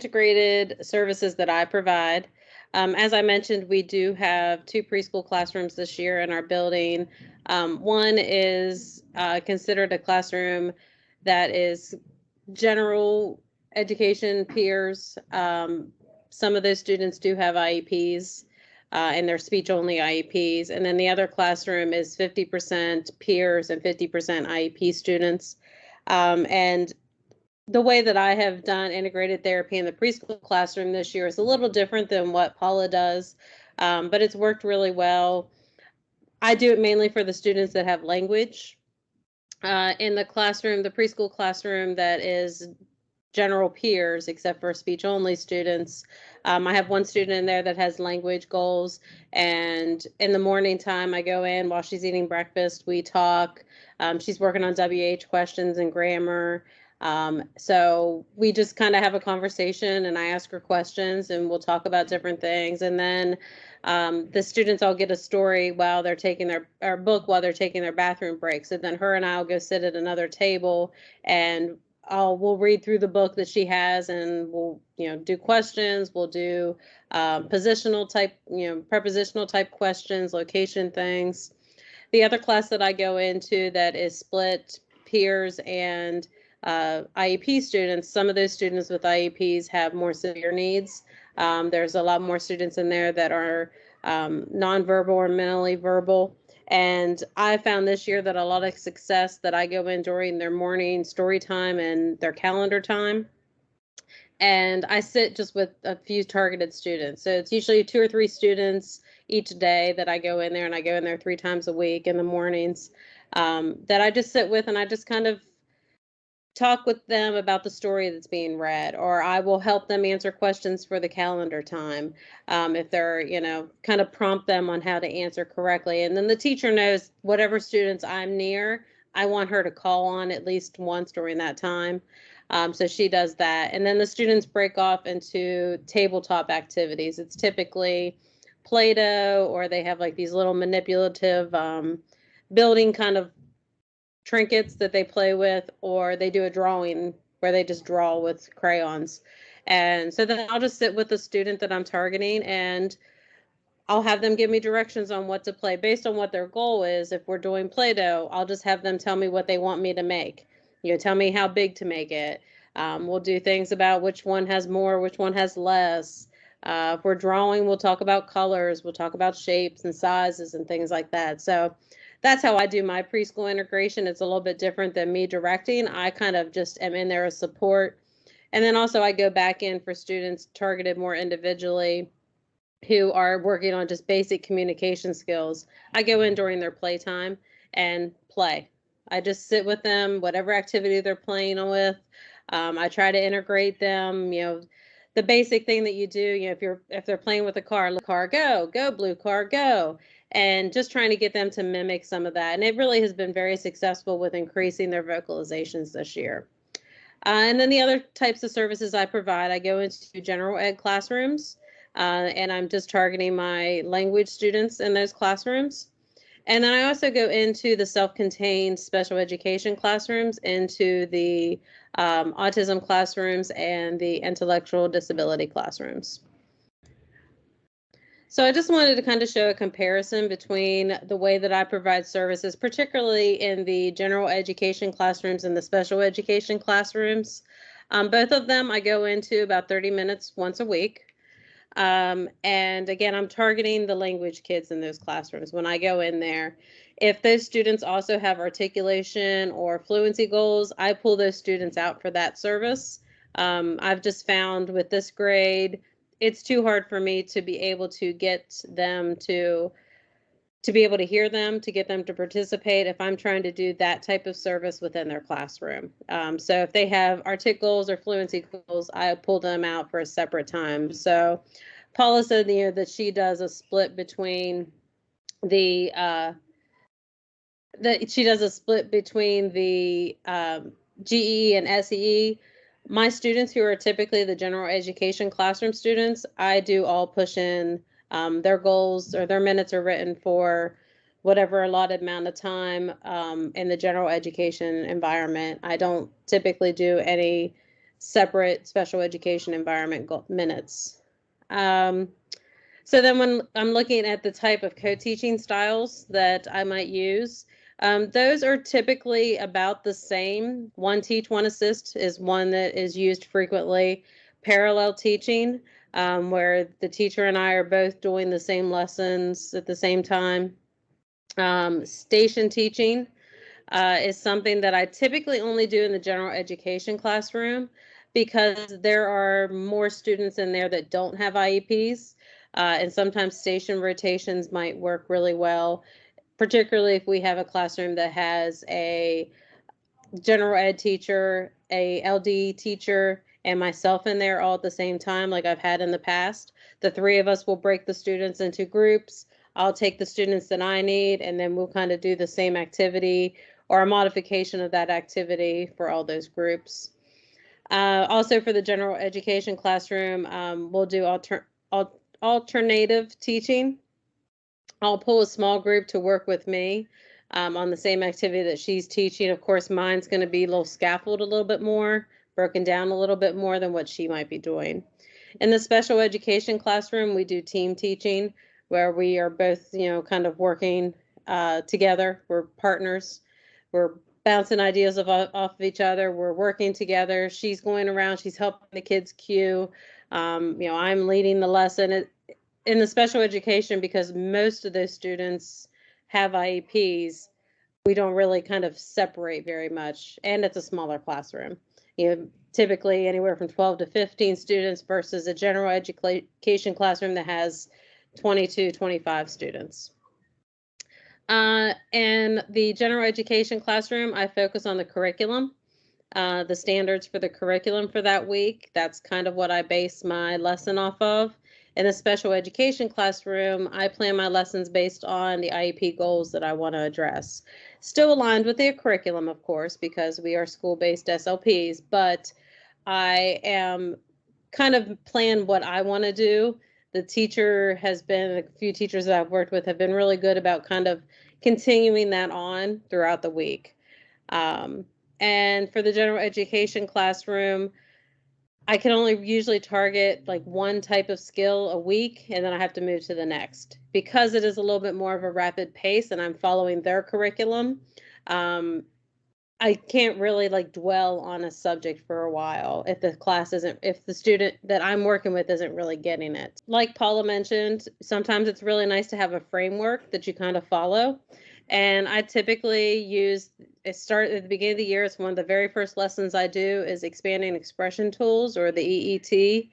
integrated services that I provide. As I mentioned, we do have 2 preschool classrooms this year in our building. One is considered a classroom that is general education peers. Some of those students do have IEPs, and they're speech-only IEPs. And then the other classroom is 50% peers and 50% IEP students. And the way that I have done integrated therapy in the preschool classroom this year is a little different than what Paula does, but it's worked really well. I do it mainly for the students that have language. In the classroom, the preschool classroom that is general peers, except for speech only students. I have one student in there that has language goals, and in the morning time, I go in while she's eating breakfast. We talk. She's working on WH questions and grammar. So we just kind of have a conversation, and I ask her questions, and we'll talk about different things. And then the students all get a story while they're taking their book while they're taking their bathroom breaks. And then her and I will go sit at another table, and we'll read through the book that she has, and we'll do questions. We'll do positional type, prepositional type questions, location things. The other class that I go into that is split peers and IEP students. Some of those students with IEPs have more severe needs. There's a lot more students in there that are nonverbal or mentally verbal. And I found this year that a lot of success that I go in during their morning story time and their calendar time. And I sit just with a few targeted students. So it's usually 2 or 3 students each day that I go in there, and I go in there 3 times a week in the mornings, that I just sit with, and I just kind of talk with them about the story that's being read, or I will help them answer questions for the calendar time. If they're, kind of prompt them on how to answer correctly. And then the teacher knows whatever students I'm near, I want her to call on at least once during that time. So she does that. And then the students break off into tabletop activities. It's typically Play-Doh, or they have like these little manipulative building kind of trinkets that they play with, or they do a drawing where they just draw with crayons. And so then I'll just sit with the student that I'm targeting, and I'll have them give me directions on what to play based on what their goal is. If we're doing Play-Doh, I'll just have them tell me what they want me to make. Tell me how big to make it. We'll do things about which one has more, which one has less. If we're drawing, we'll talk about colors. We'll talk about shapes and sizes and things like that. So that's how I do my preschool integration. It's a little bit different than me directing. I kind of just am in there as support. And then also I go back in for students targeted more individually who are working on just basic communication skills. I go in during their playtime and play. I just sit with them, whatever activity they're playing with. I try to integrate them, the basic thing that you do, if they're playing with a car go, blue car, go. And just trying to get them to mimic some of that. And it really has been very successful with increasing their vocalizations this year. And then the other types of services I provide, I go into general ed classrooms, and I'm just targeting my language students in those classrooms. And then I also go into the self-contained special education classrooms, into the autism classrooms and the intellectual disability classrooms. So I just wanted to kind of show a comparison between the way that I provide services, particularly in the general education classrooms and the special education classrooms. Both of them I go into about 30 minutes once a week. And again, I'm targeting the language kids in those classrooms when I go in there. If those students also have articulation or fluency goals, I pull those students out for that service. I've just found with this grade, it's too hard for me to be able to get them to be able to hear them, to get them to participate if I'm trying to do that type of service within their classroom. So if they have artic goals or fluency goals, I pull them out for a separate time. So Paula said that she does a split between the GE and SEE. My students who are typically the general education classroom students, I do all push in. Their goals or their minutes are written for whatever allotted amount of time in the general education environment. I don't typically do any separate special education environment minutes. So then when I'm looking at the type of co-teaching styles that I might use, those are typically about the same. One teach, one assist is one that is used frequently. Parallel teaching, where the teacher and I are both doing the same lessons at the same time. Station teaching is something that I typically only do in the general education classroom because there are more students in there that don't have IEPs. And sometimes station rotations might work really well, particularly if we have a classroom that has a general ed teacher, a LD teacher, and myself in there all at the same time, like I've had in the past. The three of us will break the students into groups. I'll take the students that I need, and then we'll kind of do the same activity or a modification of that activity for all those groups. Also for the general education classroom, we'll do alternative teaching. I'll pull a small group to work with me on the same activity that she's teaching. Of course, mine's going to be a little scaffolded a little bit more, broken down a little bit more than what she might be doing. In the special education classroom, we do team teaching where we are both, kind of working together. We're partners. We're bouncing ideas off of each other. We're working together. She's going around. She's helping the kids cue. I'm leading the lesson. In the special education, because most of those students have IEPs, we don't really kind of separate very much, and it's a smaller classroom. Typically anywhere from 12 to 15 students versus a general education classroom that has 22, 25 students. And the general education classroom, I focus on the curriculum, the standards for the curriculum for that week. That's kind of what I base my lesson off of. In a special education classroom, I plan my lessons based on the IEP goals that I want to address. Still aligned with the curriculum, of course, because we are school-based SLPs, but I am kind of plan what I want to do. The teacher has been, a few teachers that I've worked with have been really good about kind of continuing that on throughout the week. And for the general education classroom, I can only usually target like one type of skill a week, and then I have to move to the next. Because it is a little bit more of a rapid pace and I'm following their curriculum, I can't really like dwell on a subject for a while if the student that I'm working with isn't really getting it. Like Paula mentioned, sometimes it's really nice to have a framework that you kind of follow. And I typically start at the beginning of the year. It's one of the very first lessons I do is expanding expression tools, or the EET.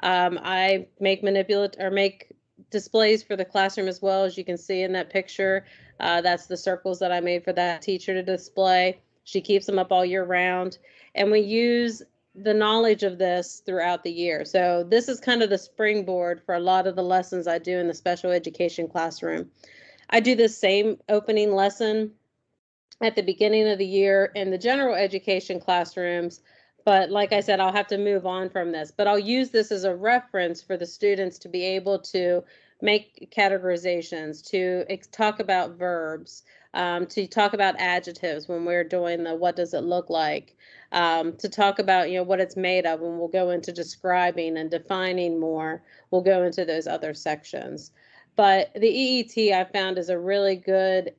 I make displays for the classroom as well, as you can see in that picture. That's the circles that I made for that teacher to display. She keeps them up all year round. And we use the knowledge of this throughout the year. So this is kind of the springboard for a lot of the lessons I do in the special education classroom. I do the same opening lesson at the beginning of the year in the general education classrooms. But like I said, I'll have to move on from this. But I'll use this as a reference for the students to be able to make categorizations, to talk about verbs, to talk about adjectives when we're doing the what does it look like, to talk about what it's made of, and we'll go into describing and defining more. We'll go into those other sections. But the EET I found is a really good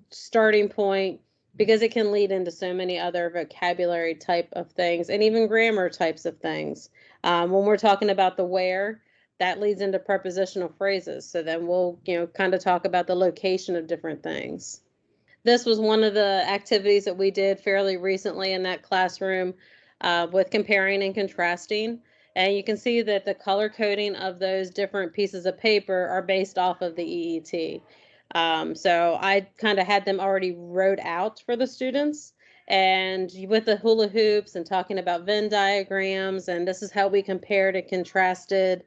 starting point because it can lead into so many other vocabulary type of things and even grammar types of things. When we're talking about the where, that leads into prepositional phrases. So then we'll, kind of talk about the location of different things. This was one of the activities that we did fairly recently in that classroom with comparing and contrasting. And you can see that the color coding of those different pieces of paper are based off of the EET. So I kind of had them already wrote out for the students, and with the hula hoops and talking about Venn diagrams, and this is how we compared and contrasted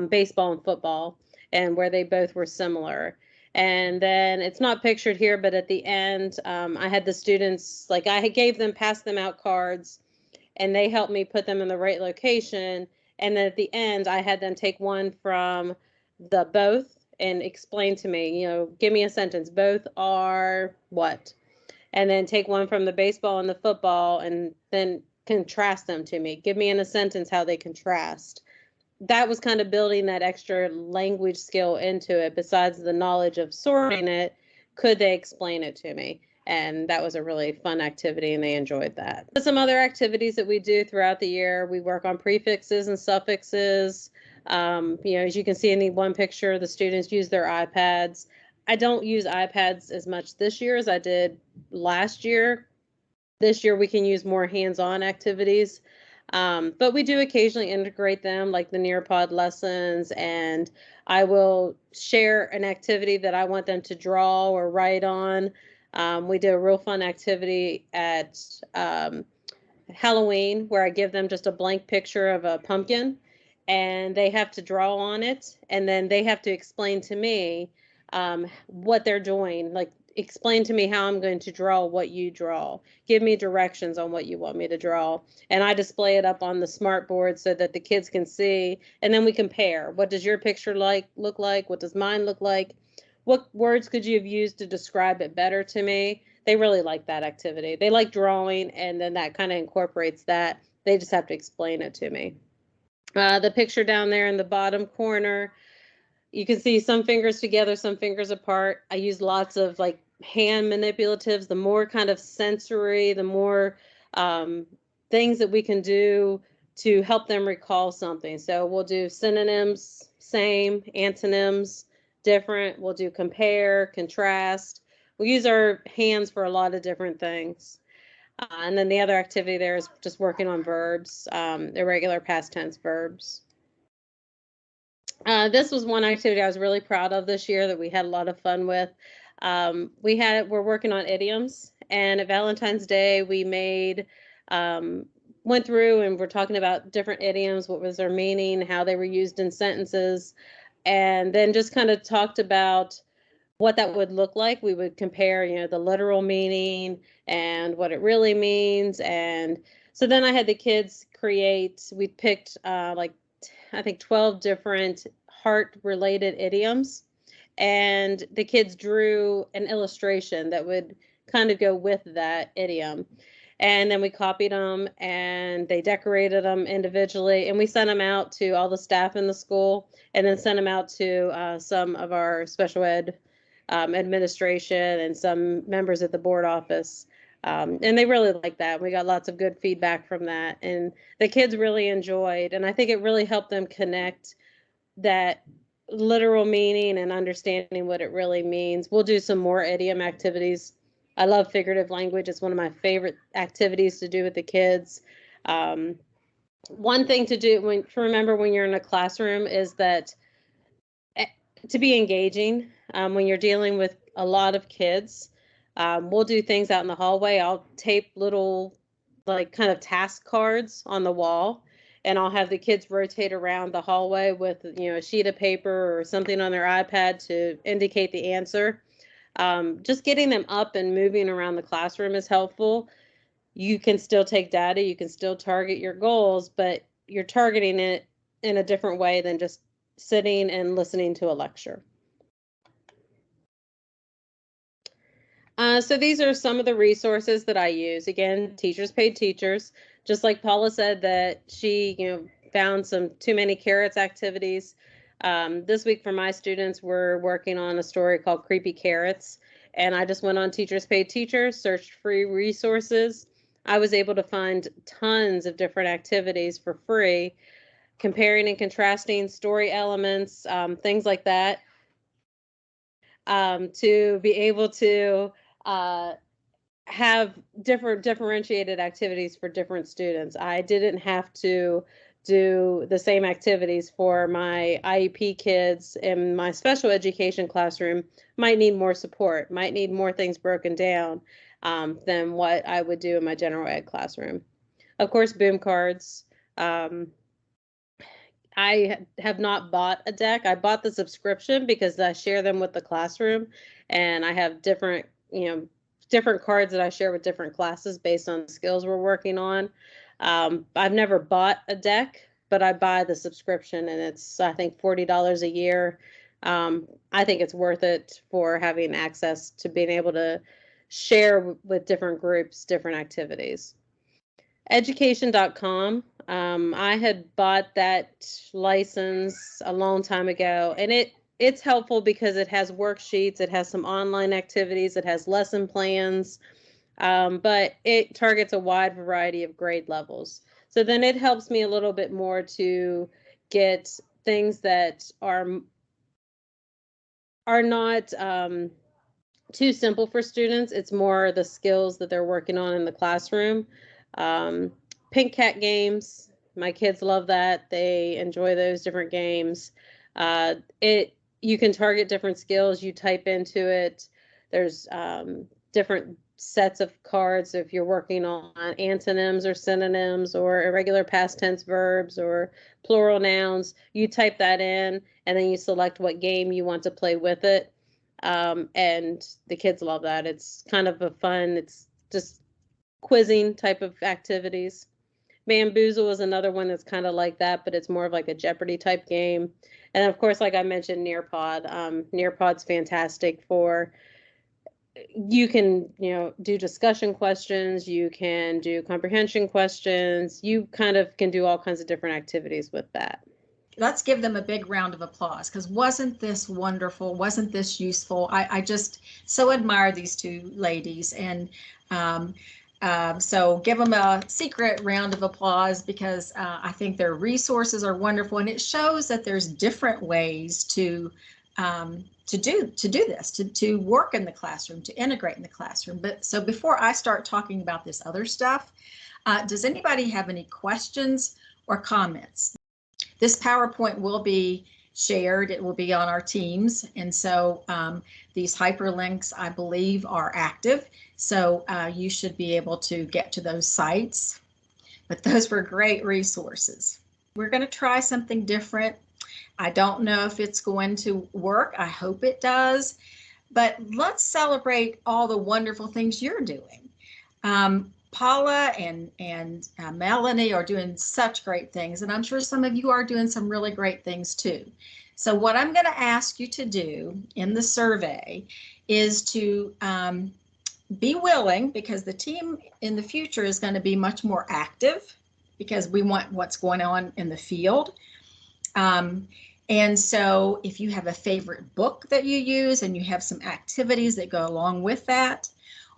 baseball and football, and where they both were similar. And then it's not pictured here, but at the end, I had the students, like I passed them out cards, and they helped me put them in the right location. And then at the end, I had them take one from the both and explain to me, give me a sentence. Both are what? And then take one from the baseball and the football, and then contrast them to me. Give me in a sentence how they contrast. That was kind of building that extra language skill into it. Besides the knowledge of sorting it, could they explain it to me? And that was a really fun activity, and they enjoyed that. Some other activities that we do throughout the year, we work on prefixes and suffixes. As you can see in the one picture, the students use their iPads. I don't use iPads as much this year as I did last year. This year we can use more hands-on activities, but we do occasionally integrate them, like the Nearpod lessons, and I will share an activity that I want them to draw or write on. We did a real fun activity at Halloween where I give them just a blank picture of a pumpkin, and they have to draw on it, and then they have to explain to me what they're doing. Like, explain to me how I'm going to draw what you draw. Give me directions on what you want me to draw. And I display it up on the smart board so that the kids can see, and then we compare. What does your picture look like? What does mine look like? What words could you have used to describe it better to me? They really like that activity. They like drawing, and then that kind of incorporates that. They just have to explain it to me. The picture down there in the bottom corner, you can see some fingers together, some fingers apart. I use lots of like hand manipulatives. The more kind of sensory, the more things that we can do to help them recall something. So we'll do synonyms, same, antonyms, different. We'll do compare, contrast. We use our hands for a lot of different things. And then the other activity there is just working on verbs, irregular past tense verbs. This was one activity I was really proud of this year that we had a lot of fun with. We're working on idioms, and at Valentine's Day we went through and we're talking about different idioms, what was their meaning, how they were used in sentences, and then just kind of talked about what that would look like. We would compare, the literal meaning and what it really means. And so then I had the kids we picked I think 12 different heart-related idioms, and the kids drew an illustration that would kind of go with that idiom. And then we copied them, and they decorated them individually, and we sent them out to all the staff in the school, and then sent them out to some of our special ed administration and some members at the board office. And they really liked that. We got lots of good feedback from that, and the kids really enjoyed, and I think it really helped them connect that literal meaning and understanding what it really means. We'll do some more idiom activities. I love figurative language. It's one of my favorite activities to do with the kids. One thing to remember when you're in a classroom is that to be engaging when you're dealing with a lot of kids. We'll do things out in the hallway. I'll tape little kind of task cards on the wall, and I'll have the kids rotate around the hallway with a sheet of paper or something on their iPad to indicate the answer. Just getting them up and moving around the classroom is helpful. You can still take data, you can still target your goals, but you're targeting it in a different way than just sitting and listening to a lecture. So these are some of the resources that I use. Again, Teachers Paid Teachers. Just like Paula said that she, found some Too Many Carrots activities. This week for my students, we're working on a story called Creepy Carrots. And I just went on Teachers Paid Teachers, searched free resources. I was able to find tons of different activities for free, comparing and contrasting story elements, things like that, to be able to have differentiated activities for different students. I didn't have to do the same activities for my IEP kids in my special education classroom. Might need more support, might need more things broken down than what I would do in my general ed classroom. Of course, boom cards. I have not bought a deck. I bought the subscription because I share them with the classroom, and I have different cards that I share with different classes based on the skills we're working on. I've never bought a deck, but I buy the subscription, and it's, I think, $40 a year. I think it's worth it for having access to being able to share with different groups, different activities. Education.com. I had bought that license a long time ago, and it's helpful because it has worksheets, it has some online activities, it has lesson plans, but it targets a wide variety of grade levels. So then it helps me a little bit more to get things that are not too simple for students. It's more the skills that they're working on in the classroom. Um, Pink Cat games, my kids love that. They enjoy those different games. It You can target different skills. You type into it. There's different sets of cards if you're working on antonyms or synonyms or irregular past tense verbs or plural nouns. You type that in and then you select what game you want to play with it. And the kids love that. It's kind of a fun, it's just quizzing type of activities. Bamboozle is another one that's kind of like that, but it's more of like a Jeopardy type game. And of course, like I mentioned, Nearpod. Nearpod's fantastic for, you can, do discussion questions, you can do comprehension questions, you kind of can do all kinds of different activities with that. Let's give them a big round of applause, because wasn't this wonderful? Wasn't this useful? I just so admire these two ladies, and so give them a secret round of applause, because I think their resources are wonderful, and it shows that there's different ways to do this, to work in the classroom, to integrate in the classroom. But so before I start talking about this other stuff, does anybody have any questions or comments? This PowerPoint will be shared. It will be on our Teams. And so these hyperlinks, I believe, are active. So you should be able to get to those sites. But those were great resources. We're going to try something different. I don't know if it's going to work. I hope it does. But let's celebrate all the wonderful things you're doing. Paula and Melanie are doing such great things, and I'm sure some of you are doing some really great things too. So what I'm going to ask you to do in the survey is to be willing, because the team in the future is going to be much more active, because we want what's going on in the field. And so if you have a favorite book that you use and you have some activities that go along with that,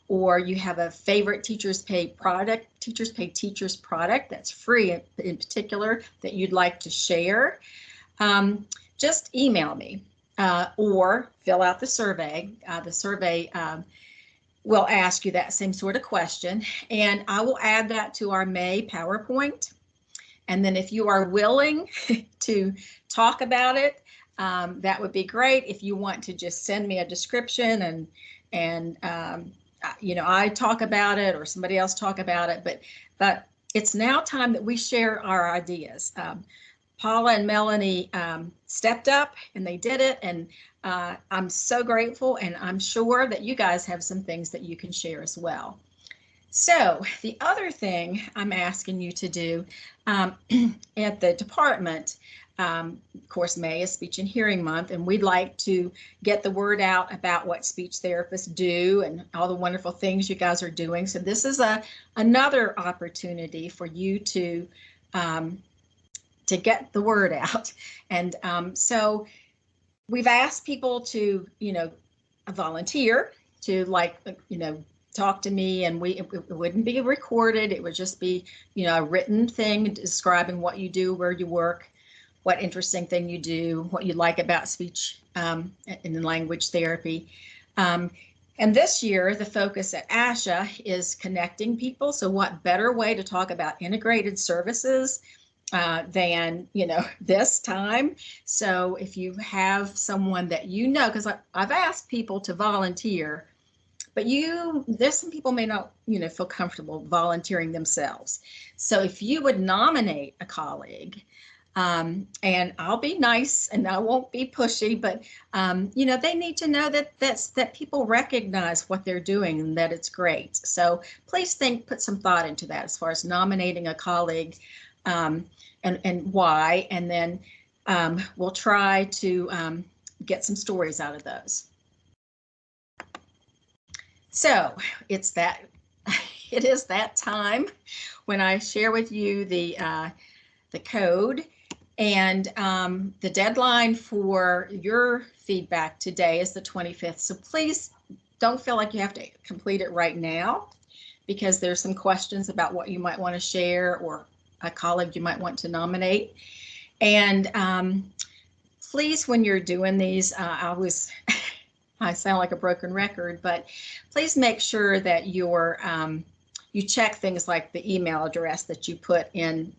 or you have a favorite Teachers Pay product, Teachers Pay Teachers product that's free in particular that you'd like to share, just email me or fill out the survey. The survey will ask you that same sort of question, and I will add that to our May PowerPoint. And then if you are willing to talk about it, that would be great. If you want to just send me a description and I talk about it or somebody else talk about it, but it's now time that we share our ideas. Paula and Melanie stepped up and they did it, and I'm so grateful, and I'm sure that you guys have some things that you can share as well. So the other thing I'm asking you to do at the department, of course, May is Speech and Hearing Month, and we'd like to get the word out about what speech therapists do and all the wonderful things you guys are doing. So this is another opportunity for you to get the word out. And so we've asked people to, volunteer to talk to me, and it wouldn't be recorded. It would just be, a written thing describing what you do, where you work, what interesting thing you do, what you like about speech and language therapy. And this year, the focus at ASHA is connecting people. So what better way to talk about integrated services than, this time? So if you have someone that because I've asked people to volunteer, but there's some people may not, feel comfortable volunteering themselves. So if you would nominate a colleague, and I'll be nice and I won't be pushy, but they need to know that people recognize what they're doing and that it's great. So please put some thought into that as far as nominating a colleague, and why, and then we'll try to get some stories out of those. So it's that it is that time when I share with you the code. And the deadline for your feedback today is the 25th. So please don't feel like you have to complete it right now, because there's some questions about what you might want to share or a colleague you might want to nominate. And please, when you're doing these, I sound like a broken record, but please make sure that you check things like the email address that you put in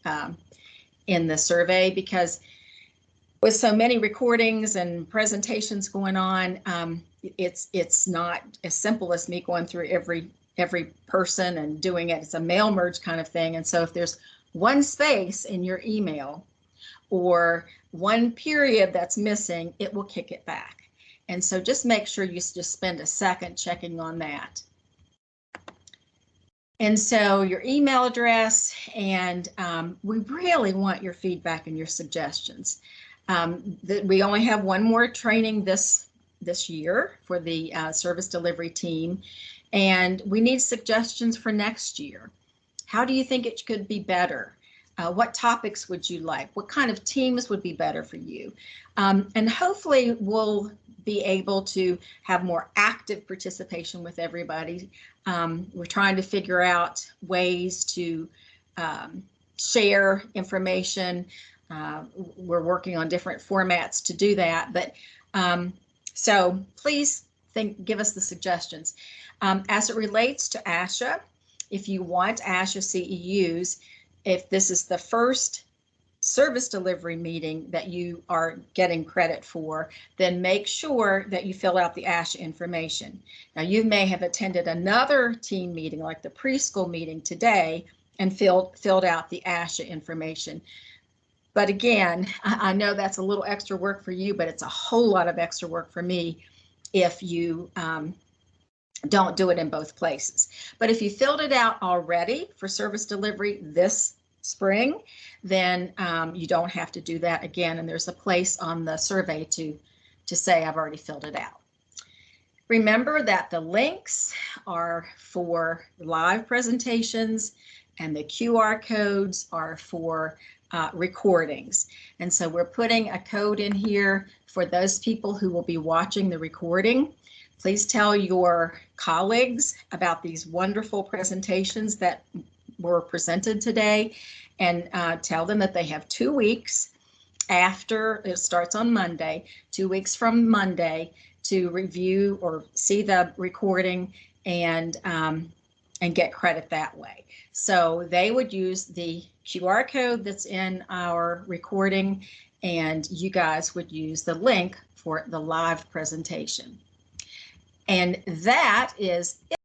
the survey, because with so many recordings and presentations going on, it's not as simple as me going through every person and doing it. It's a mail merge kind of thing. And so if there's one space in your email or one period that's missing, it will kick it back. And so just make sure you just spend a second checking on that. And so your email address, and we really want your feedback and your suggestions. We only have one more training this year for the service delivery team, and we need suggestions for next year. How do you think it could be better? What topics would you like? What kind of teams would be better for you? And hopefully we'll be able to have more active participation with everybody. We're trying to figure out ways to share information. We're working on different formats to do that. But so please give us the suggestions. As it relates to ASHA, if you want ASHA CEUs, if this is the first service delivery meeting that you are getting credit for, then make sure that you fill out the ASHA information. Now, you may have attended another team meeting like the preschool meeting today and filled out the ASHA information. But again, I know that's a little extra work for you, but it's a whole lot of extra work for me if you don't do it in both places. But if you filled it out already for service delivery this spring, then you don't have to do that again. And there's a place on the survey to say I've already filled it out. Remember that the links are for live presentations and the QR codes are for recordings. And so we're putting a code in here for those people who will be watching the recording. Please tell your colleagues about these wonderful presentations that were presented today, and tell them that they have 2 weeks after it starts on Monday, 2 weeks from Monday, to review or see the recording and get credit that way. So they would use the QR code that's in our recording, and you guys would use the link for the live presentation. And that is it.